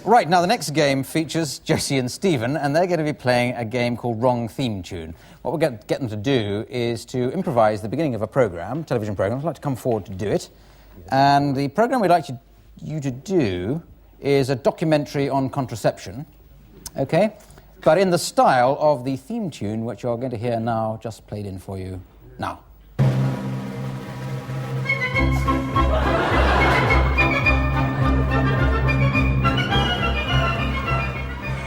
Right, now the next game features Josie and Stephen, and they're going to be playing a game called Wrong Theme Tune. What we're going to get them to do is to improvise the beginning of a programme, television programme. I'd like to come forward to do it. And the programme we'd like you to do is a documentary on contraception, OK? But in the style of the theme tune, which you're going to hear now, just played in for you now.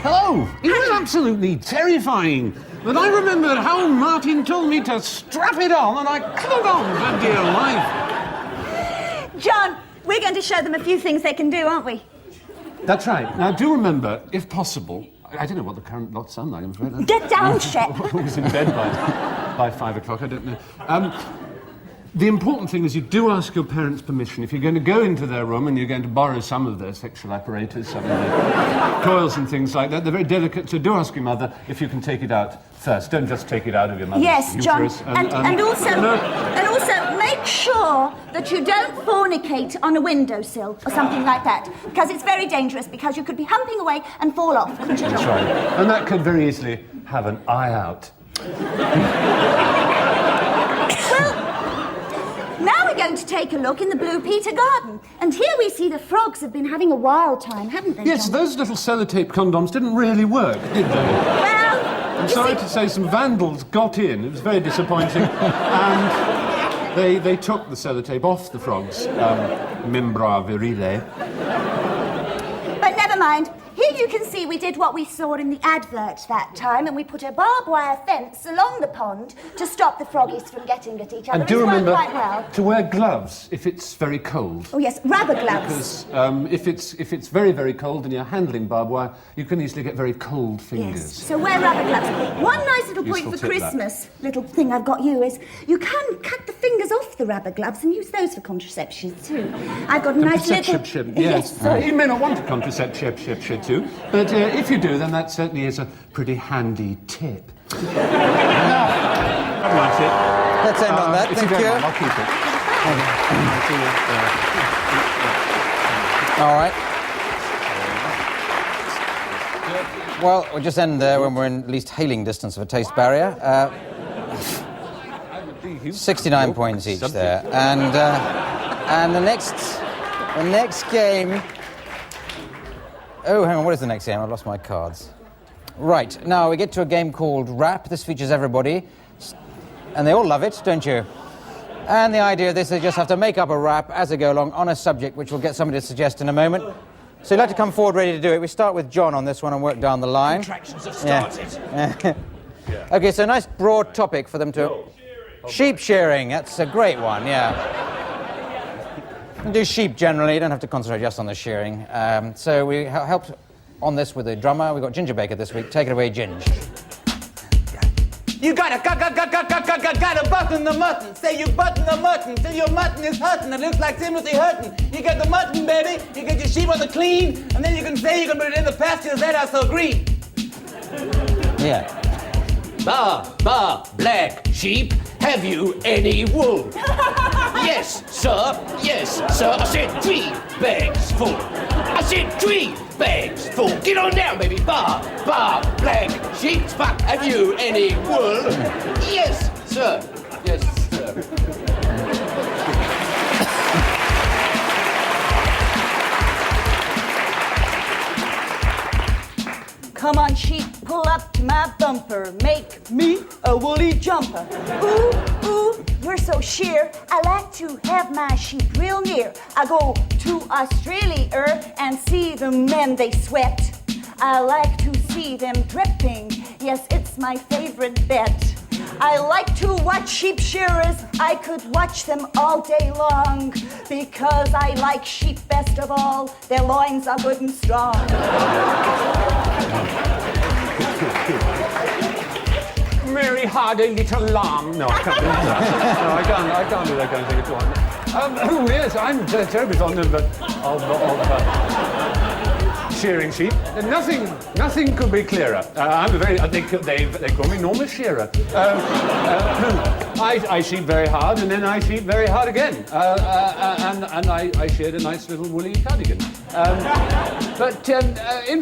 Hello! It was absolutely terrifying. But I remembered how Martin told me to strap it on, and I clung on for dear life. John, we're going to show them a few things they can do, aren't we? That's right. Now, do remember, if possible, I don't know what the current lots sound like, I'm afraid. Get down, Shep. I was in bed by 5 o'clock, I don't know. The important thing is you do ask your parents' permission. If you're going to go into their room and you're going to borrow some of their sexual apparatus, some of their coils and things like that, they're very delicate, so do ask your mother if you can take it out first. Don't just take it out of your mother's uterus. John. And also make sure that you don't fornicate on a windowsill or something like that, because it's very dangerous, because you could be humping away and fall off, couldn't you, John? That's right. And that could very easily have an eye out. Now we're going to take a look in the Blue Peter garden. And here we see the frogs have been having a wild time, haven't they, Yes, John? those little sellotape condoms didn't really work, did they? Well, I'm sorry to say some vandals got in. It was very disappointing. And they took the sellotape off the frogs, membra virile. But never mind. Here you can see we did what we saw in the advert that time, and we put a barbed wire fence along the pond to stop the froggies from getting at each other. And do remember quite well. to wear gloves if it's very cold. Oh yes, rubber gloves. Because if it's very, very cold and you're handling barbed wire, you can easily get very cold fingers. Yes, so wear rubber gloves. One nice little point Useful for tip, Christmas, little thing I've got you, is you can cut the fingers off the rubber gloves and use those for contraception too. I've got a nice little... Contraception, yes. sorry. You may not want a contraception too, but if you do, then that certainly is a pretty handy tip. That's it. Let's end on that, If thank you don't you. mind, I'll keep it. All right. Well, we'll just end there when we're in at least hailing distance of a taste barrier. 69 points each there. And the next game... Oh, hang on, what is the next game? I've lost my cards. Right, now we get to a game called Rap. This features everybody. And they all love it, don't you? And the idea of this, they just have to make up a rap as they go along on a subject, which we'll get somebody to suggest in a moment. So you'd like to come forward ready to do it. We start with John on this one and work down the line. Contractions have started. Yeah. OK, so a nice broad topic for them to... Sheep shearing, that's a great one, yeah. You do sheep generally, you don't have to concentrate just on the shearing. So we helped on this with the drummer. We've got Ginger Baker this week. Take it away, Ginge. You gotta button the mutton. Say you button the mutton till your mutton is hurting. It looks like Timothy Hurton. You get the mutton, baby. You get your sheep on the clean, and then you can say you can put it in the pastures that are so green. Yeah. Black sheep, have you any wool? Yes, sir. I said 3 bags full. I said 3 bags full. Get on down, baby. Black sheep, have you any wool? Yes, sir. Come on, sheep, pull up to my bumper. Make me a woolly jumper. Ooh, you're so sheer. I like to have my sheep real near. I go to Australia and see the men they sweat. I like to see them dripping. Yes, it's my favorite bet. I like to watch sheep shearers. I could watch them all day long because I like sheep best of all. Their loins are good and strong. Mary had a little lamb. No, I can't do that. No, I can't do that kind of thing at all. Yes, I'm terribly fond of shearing sheep. Nothing could be clearer. They call me Norma Shearer. I sheep very hard, and then I sheep very hard again. And I sheared a nice little woolly cardigan. In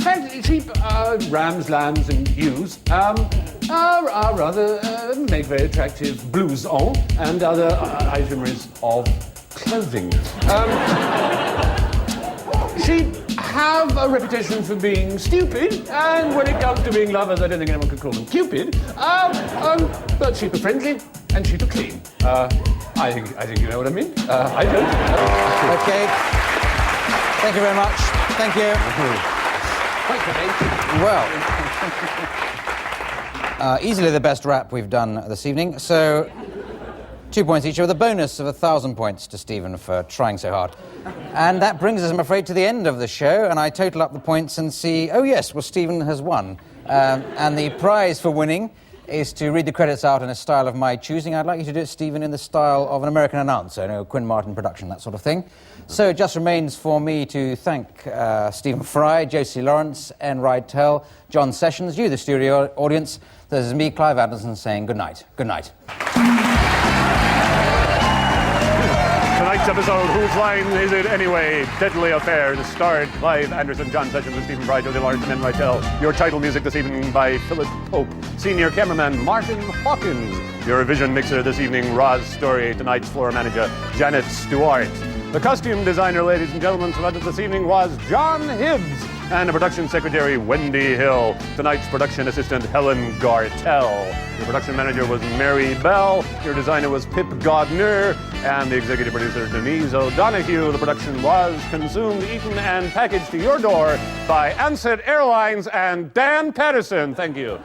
fact, sheep, rams, lambs, and ewes are rather make very attractive blouses and other items of clothing. Sheep have a reputation for being stupid, and when it comes to being lovers, I don't think anyone could call them Cupid. But sheep are friendly, and sheep are clean. I think you know what I mean. I don't. Okay. Thank you very much. Thank you. Well, easily the best rap we've done this evening. So, 2 points each, with a bonus of 1,000 points to Stephen for trying so hard. And that brings us, I'm afraid, to the end of the show, and I total up the points and see, oh yes, well, Stephen has won. And the prize for winning is to read the credits out in a style of my choosing. I'd like you to do it, Stephen, in the style of an American announcer, you know, Quinn Martin production, that sort of thing. So it just remains for me to thank Stephen Fry, Josie Lawrence, N. Reitel, John Sessions, you, the studio audience. This is me, Clive Anderson, saying good night. Good night. Tonight's episode, Whose Line Is It Anyway? Deadly Affair, starred Clive Anderson, John Sessions, and Stephen Fry, Josie Lawrence, and N. Reitel. Your title music this evening by Philip Pope. Senior cameraman, Martin Hawkins. Your Eurovision mixer this evening, Roz Story. Tonight's floor manager, Janet Stewart. The costume designer, ladies and gentlemen, tonight this evening was John Hibbs. And the production secretary, Wendy Hill. Tonight's production assistant, Helen Gartell. Your production manager was Mary Bell. Your designer was Pip Godner. And the executive producer, Denise O'Donoghue. The production was consumed, eaten, and packaged to your door by Ansett Airlines and Dan Patterson. Thank you.